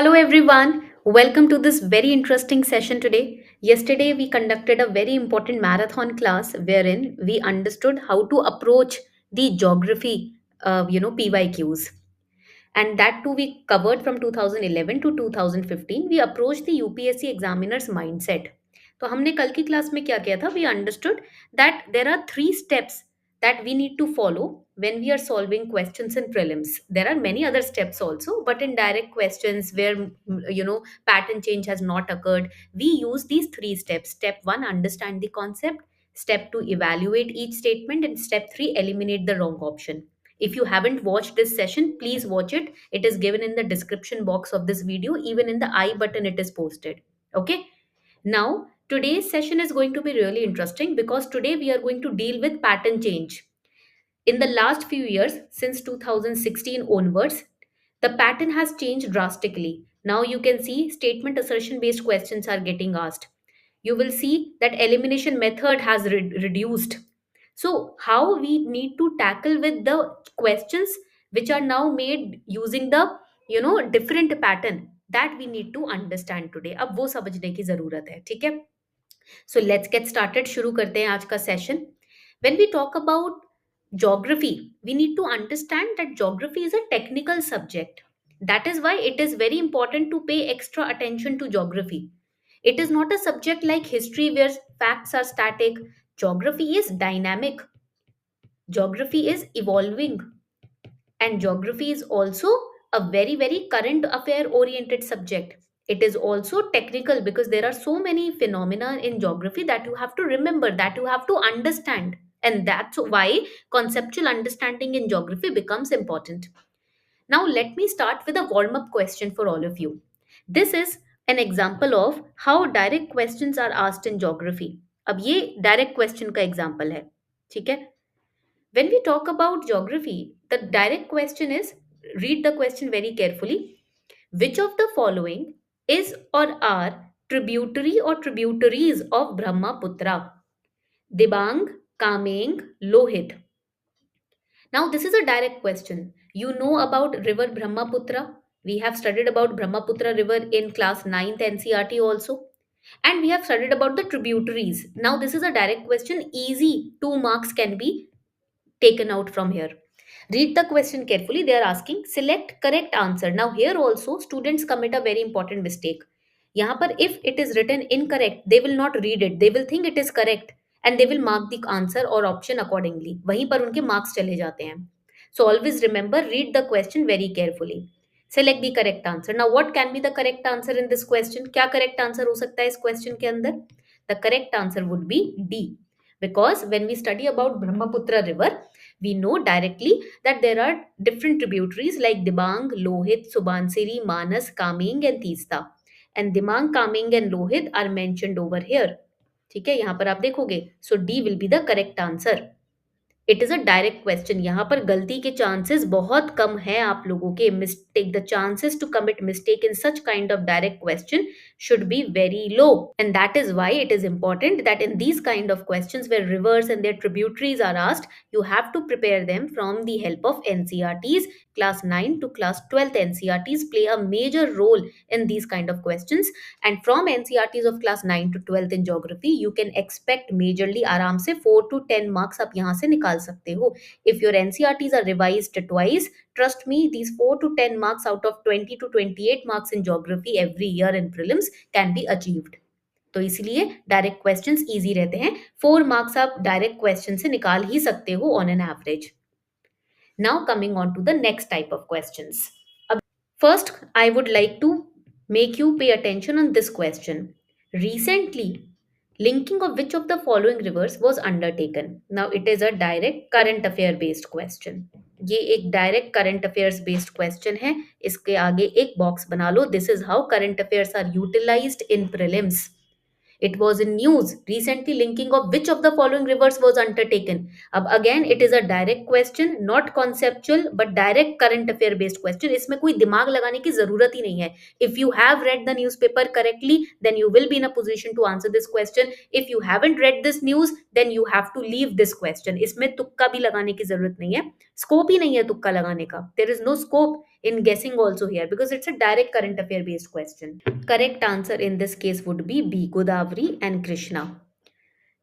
Hello, everyone. Welcome to this very interesting session today. Yesterday, we conducted a very important marathon class wherein we understood how to approach the geography, PYQs. And that too, we covered from 2011 to 2015. We approached the UPSC examiner's mindset. तो हमने कल की class में क्या किया था? We understood that there are three steps that we need to follow when we are solving questions in prelims. There are many other steps also, but in direct questions where pattern change has not occurred, we use these three steps. Step 1, understand the concept. Step 2, evaluate each statement, and step 3, eliminate the wrong option. If you haven't watched this session, please watch it. It is given in the description box of this video. Even in the I button, it is posted. Okay. Now, today's session is going to be really interesting because today we are going to deal with pattern change. In the last few years, since 2016 onwards, the pattern has changed drastically. Now you can see statement assertion based questions are getting asked. You will see that elimination method has reduced. So how we need to tackle with the questions which are now made using the different pattern, that we need to understand today. अब वो समझने की जरूरत है, ठीक है? So let's get started. शुरू करते हैं आज का session. When we talk about geography, we need to understand that geography is a technical subject. That is why it is very important to pay extra attention to geography. It is not a subject like history where facts are static. Geography is dynamic. Geography is evolving. And geography is also a very, very current affair oriented subject. It is also technical because there are so many phenomena in geography that you have to remember, that you have to understand. And that's why conceptual understanding in geography becomes important. Now, let me start with a warm up question for all of you. This is an example of how direct questions are asked in geography. अब ये direct question का example है, ठीक है? When we talk about geography, the direct question is, read the question very carefully. Which of the following is or are tributary or tributaries of Brahmaputra? Dibang, Kameng, Lohit. Now, this is a direct question. You know about river Brahmaputra. We have studied about Brahmaputra river in class 9th NCRT also. And we have studied about the tributaries. Now, this is a direct question. Easy 2 marks can be taken out from here. Read the question carefully. They are asking select correct answer. Now here also students commit a very important mistake. यहाँ पर if it is written incorrect, they will not read it. They will think it is correct and they will mark the answer or option accordingly. वहीं पर उनके marks चले जाते हैं. So always remember, read the question very carefully. Select the correct answer. Now what can be the correct answer in this question? क्या correct answer हो सकता है इस question के अंदर? The correct answer would be D. Because when we study about Brahmaputra river, we know directly that there are different tributaries like Dibang, Lohit, Subansiri, Manas, Kameng and Teesta. And Dibang, Kameng and Lohit are mentioned over here. ठीक है, यहाँ पर आप देखोगे. So D will be the correct answer. It is a direct question. यहाँ पर गलती के चांसेस बहुत कम है आप लोगों के. Mistake, the chances to commit mistake in such kind of direct question should be very low, and that is why it is important that in these kind of questions where rivers and their tributaries are asked, you have to prepare them from the help of NCRTs. Class 9 to class 12th NCRTs play a major role in these kind of questions, and from NCRTs of class 9 to 12th in geography you can expect majorly आराम से 4 to 10 marks आप यहाँ से निकाल सकते हो. If your NCRTs are revised twice, trust me, these 4 to 10 marks out of 20 to 28 marks in geography every year in prelims can be achieved. तो इसलिए डायरेक्ट क्वेश्चंस इजी रहते हैं. 4 मार्क्स आप डायरेक्ट क्वेश्चन से निकाल ही सकते हो on an average. Now coming on to the next type of questions. First, I would like to make you pay attention on this question. Recently, linking of which of the following rivers was undertaken? Now, it is a direct current affair based question. ये एक direct current affairs based question है. इसके आगे एक box बना लो. This is how current affairs are utilized in prelims. It was in news recently, linking of which of the following rivers was undertaken. अब again it is a direct question, not conceptual but direct current affair based question. इसमें कोई दिमाग लगाने की जरूरत ही नहीं है. If you have read the newspaper correctly, then you will be in a position to answer this question. If you haven't read this news, then you have to leave this question. इसमें तुक्का भी लगाने की जरूरत नहीं है. Scope ही नहीं है तुक्का लगाने का. There is no scope in guessing also here, because it's a direct current affair based question. Correct answer in this case would be B, Godavari and Krishna.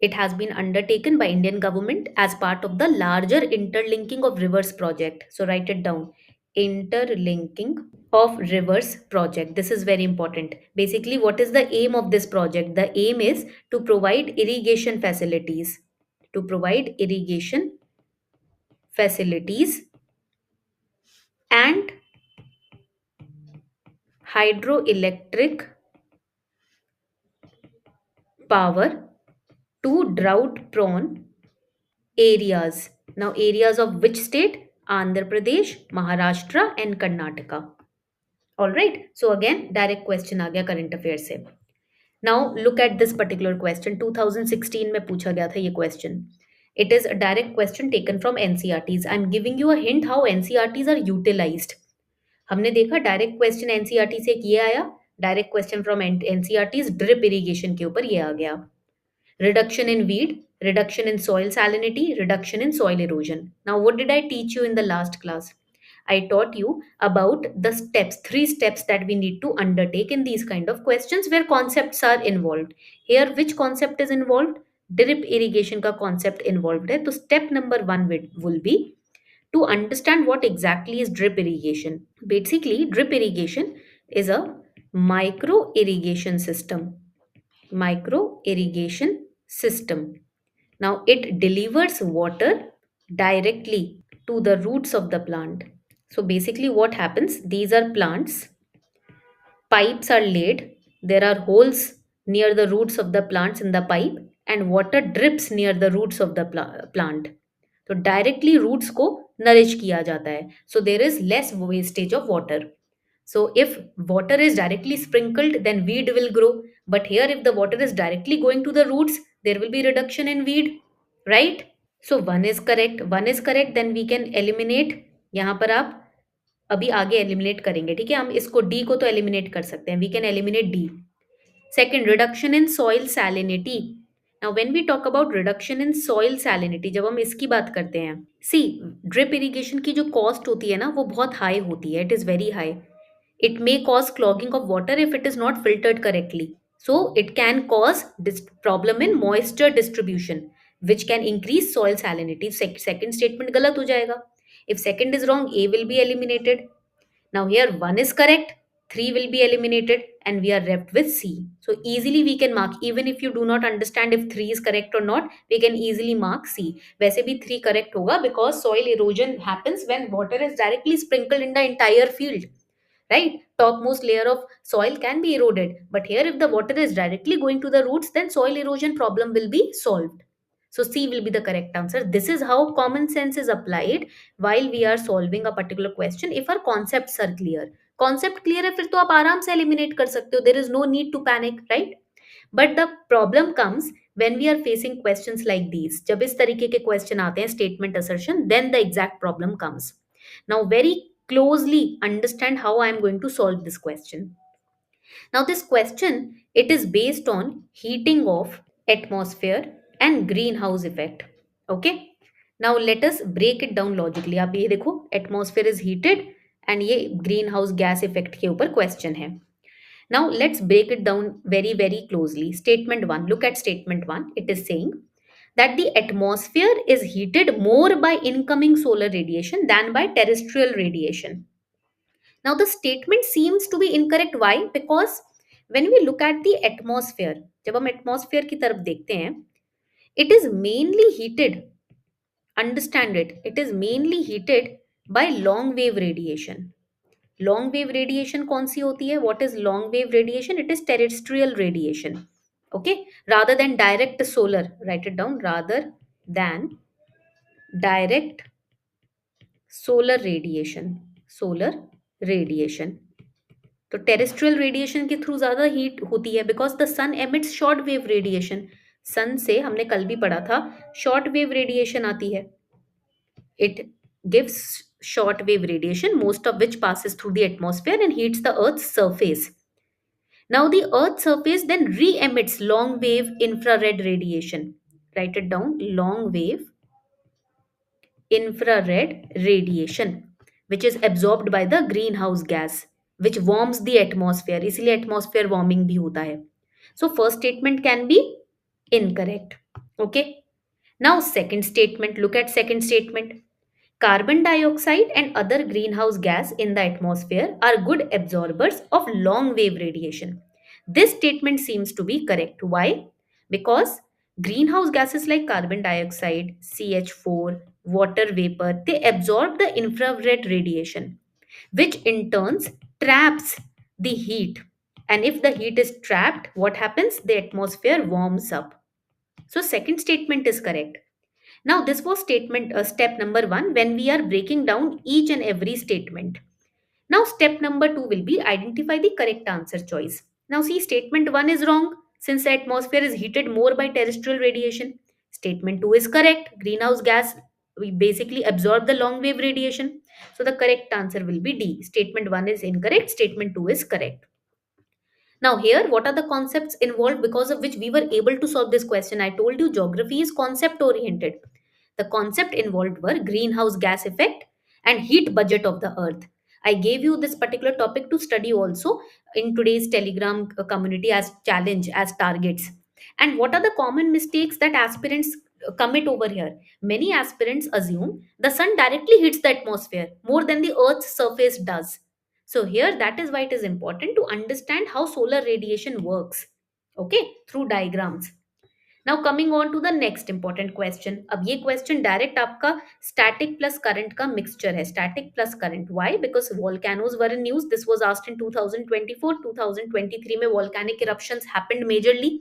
It has been undertaken by Indian government as part of the larger interlinking of rivers project. So write it down. Interlinking of rivers project. This is very important. Basically, what is the aim of this project? The aim is to provide irrigation facilities. To provide irrigation facilities and hydroelectric power to drought prone areas. Now, areas of which state? Andhra Pradesh, Maharashtra, and Karnataka. All right. So again, direct question आ गया current affairs से. Now look at this particular question. 2016 में पूछा गया था ये question. It is a direct question taken from NCRTs. I'm giving you a hint how NCRTs are utilized. हमने देखा direct question NCERT से ये आया, direct question from NCERTs drip irrigation के ऊपर ये आ गया. Reduction in weed, reduction in soil salinity, reduction in soil erosion. Now, what did I teach you in the last class? I taught you about the steps, three steps that we need to undertake in these kind of questions where concepts are involved. Here, which concept is involved? Drip irrigation ka concept involved hai. So, step number one will be to understand what exactly is drip irrigation. Basically, drip irrigation is a micro irrigation system. Micro irrigation system. Now it delivers water directly to the roots of the plant. So basically, what happens? These are plants, pipes are laid, there are holes near the roots of the plants in the pipe, and water drips near the roots of the plant. तो directly roots को nourish किया जाता है, so there is less wastage of water. So if water is directly sprinkled, then weed will grow. But here, if the water is directly going to the roots, there will be reduction in weed, right? So one is correct. One is correct. Then we can eliminate. यहाँ पर आप अभी आगे eliminate करेंगे, ठीक है. हम इसको डी को तो एलिमिनेट कर सकते हैं. We can eliminate D. Second, reduction in soil salinity. Now when we talk about reduction in soil salinity, जब हम इसकी बात करते हैं, सी ड्रिप इरिगेशन की जो कॉस्ट होती है ना, वो बहुत हाई होती है. It is very high. It may cause clogging of water if it is not filtered correctly. So it can cause problem in moisture distribution, which can increase soil salinity. Second statement galat ho jayega. If second is wrong, A will be eliminated. Now here 1 is correct, 3 will be eliminated, and we are left with C. So easily we can mark, even if you do not understand if 3 is correct or not, we can easily mark C. वैसे भी 3 correct होगा, because soil erosion happens when water is directly sprinkled in the entire field. Right? Topmost layer of soil can be eroded, but here if the water is directly going to the roots, then soil erosion problem will be solved. So C will be the correct answer. This is how common sense is applied while we are solving a particular question, if our concepts are clear. Concept clear है, फिर तो आप आराम से eliminate कर सकते हो. There is no need to panic, right? But the problem comes when we are facing questions like these. जब इस तरीके के question आते हैं, statement assertion, then the exact problem comes. Now very closely understand how I am going to solve this question. Now this question, it is based on heating of atmosphere and greenhouse effect. Okay. Now let us break it down logically. आप ये देखो, atmosphere is heated and ये greenhouse gas effect के ऊपर question है. Now let's break it down very very closely. Statement 1, look at statement 1. It is saying that the atmosphere is heated more by incoming solar radiation than by terrestrial radiation. Now, the statement seems to be incorrect. Why? Because when we look at the atmosphere, जब हम atmosphere की तरफ देखते हैं, it is mainly heated. Understand it. It is mainly heated by long wave radiation. Long wave radiation कौन सी होती है? What is long wave radiation? It is terrestrial radiation. Okay? Rather than direct solar. Write it down. Rather than direct solar radiation. Solar radiation. तो terrestrial radiation के through ज़्यादा heat होती है, because the sun emits short wave radiation. Sun से हमने कल भी पढ़ा था, शॉर्ट वेव रेडिएशन आती है. It gives short wave radiation, most of which passes through the atmosphere and heats the earth's surface. Now the earth's surface then re-emits long wave infrared radiation. Write it down. Long wave infrared radiation. which is absorbed by the greenhouse gas which warms the atmosphere, इसलिए atmosphere warming भी होता है. So first statement can be incorrect. Okay. Now second statement, look at second statement. Carbon dioxide and other greenhouse gas in the atmosphere are good absorbers of long wave radiation. This statement seems to be correct. Why? Because greenhouse gases like carbon dioxide, CH4, water vapor, they absorb the infrared radiation, which in turns traps the heat. And if the heat is trapped, what happens? The atmosphere warms up. So second statement is correct. Now, this was statement step number 1 when we are breaking down each and every statement. Now, step number 2 will be identify the correct answer choice. Now, see, statement 1 is wrong since the atmosphere is heated more by terrestrial radiation. Statement 2 is correct. Greenhouse gas we basically absorb the long wave radiation. So, the correct answer will be D. Statement 1 is incorrect. Statement 2 is correct. Now, here, what are the concepts involved because of which we were able to solve this question? I told you geography is concept oriented. The concept involved were greenhouse gas effect and heat budget of the earth. I gave you this particular topic to study also in today's Telegram community as challenge, as targets. And what are the common mistakes that aspirants commit over here? Many aspirants assume the sun directly hits the atmosphere more than the earth's surface does. So here that is why it is important to understand how solar radiation works. Okay, through diagrams. Now coming on to the next important question. अब ये question direct आपका static plus current का mixture है. Static plus current. Why? Because volcanoes were in news. This was asked in 2024. 2023 में volcanic eruptions happened majorly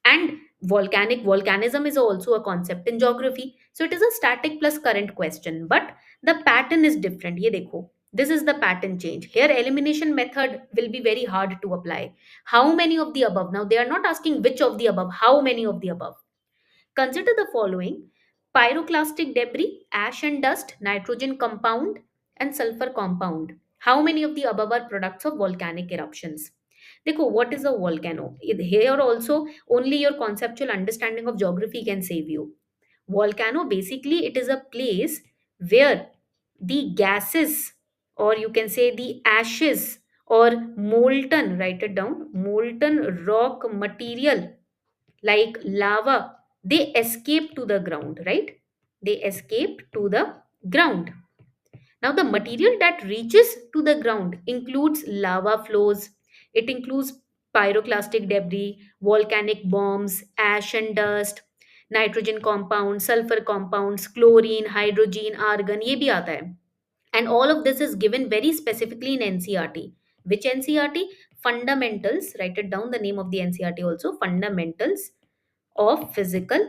and volcanism is also a concept in geography. So it is a static plus current question, but the pattern is different. ये देखो, this is the pattern change. Here elimination method will be very hard to apply. How many of the above? Now they are not asking which of the above, how many of the above. Consider the following: pyroclastic debris, ash and dust, nitrogen compound, and sulfur compound. How many of the above are products of volcanic eruptions? देखो, what is a volcano? Here also only your conceptual understanding of geography can save you. Volcano basically it is a place where the gases, or you can say the ashes, or molten, write it down, molten rock material like lava, they escape to the ground, right? They escape to the ground. Now, the material that reaches to the ground includes lava flows, it includes pyroclastic debris, volcanic bombs, ash and dust, nitrogen compounds, sulfur compounds, chlorine, hydrogen, argon, ये भी आता है. And all of this is given very specifically in NCRT. Which NCRT? Fundamentals, write it down, the name of the NCRT also, Fundamentals of Physical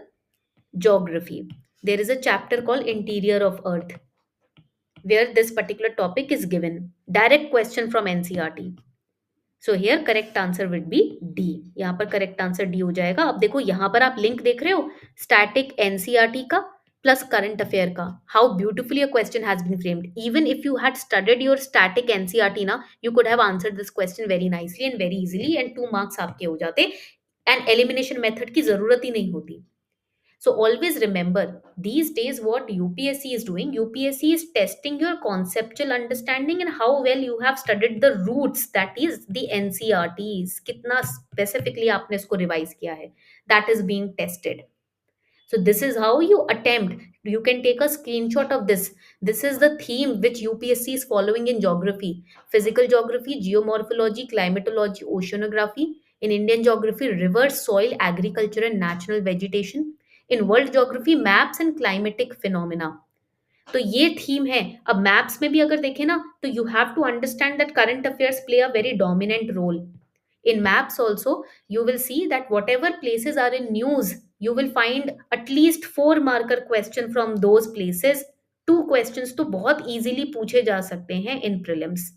Geography. There is a chapter called Interior of Earth where this particular topic is given. Direct question from NCRT. So here correct answer would be D. यहाँ पर correct answer D हो जाएगा. अब देखो यहाँ पर आप link देख रहे हो static NCRT का plus current affair का. How beautifully a question has been framed. Even if you had studied your static NCRT ना, you could have answered this question very nicely and very easily and 2 marks आपके हो जाते and elimination method की जरूरत ही नहीं होती. So always remember, these days what UPSC is doing, UPSC is testing your conceptual understanding and how well you have studied the roots, that is the NCRTs. कितना specifically आपने इसको revise किया है. That is being tested. So this is how you attempt. You can take a screenshot of this. This is the theme which UPSC is following in geography. Physical geography, geomorphology, climatology, oceanography. In Indian geography, rivers, soil, agriculture and natural vegetation. In world geography, maps and climatic phenomena. तो ये theme है. अब maps में भी अगर देखें ना, तो you have to understand that current affairs play a very dominant role. In maps also, you will see that whatever places are in news, you will find at least 4 marker question from those places. 2 questions तो बहुत easily पूछे जा सकते हैं in prelims.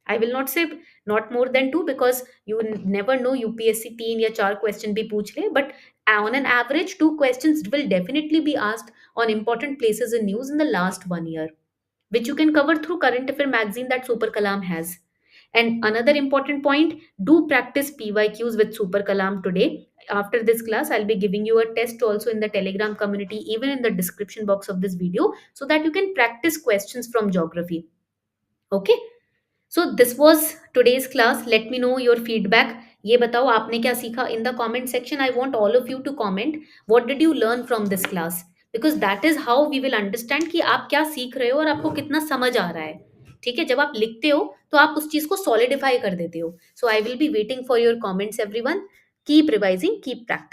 I will not say not more than 2 because you never know, UPSC 3 या 4 question भी पूछ ले, but on an average 2 questions will definitely be asked on important places in news in the last 1 year, which you can cover through current affair magazine that Super Kalam has. And another important point, do practice PYQs with Super Kalam today. After this class, I'll be giving you a test also in the Telegram community, even in the description box of this video, so that you can practice questions from geography. Okay, so this was today's class, let me know your feedback. ये बताओ आपने क्या सीखा in the comment section. I want all of you to comment what did you learn from this class, because that is how we will understand कि आप क्या सीख रहे हो और आपको कितना समझ आ रहा है। ठीक है, जब आप लिखते हो तो आप उस चीज को सॉलिडिफाई कर देते हो। So I will be waiting for your comments everyone. Keep revising, keep practice.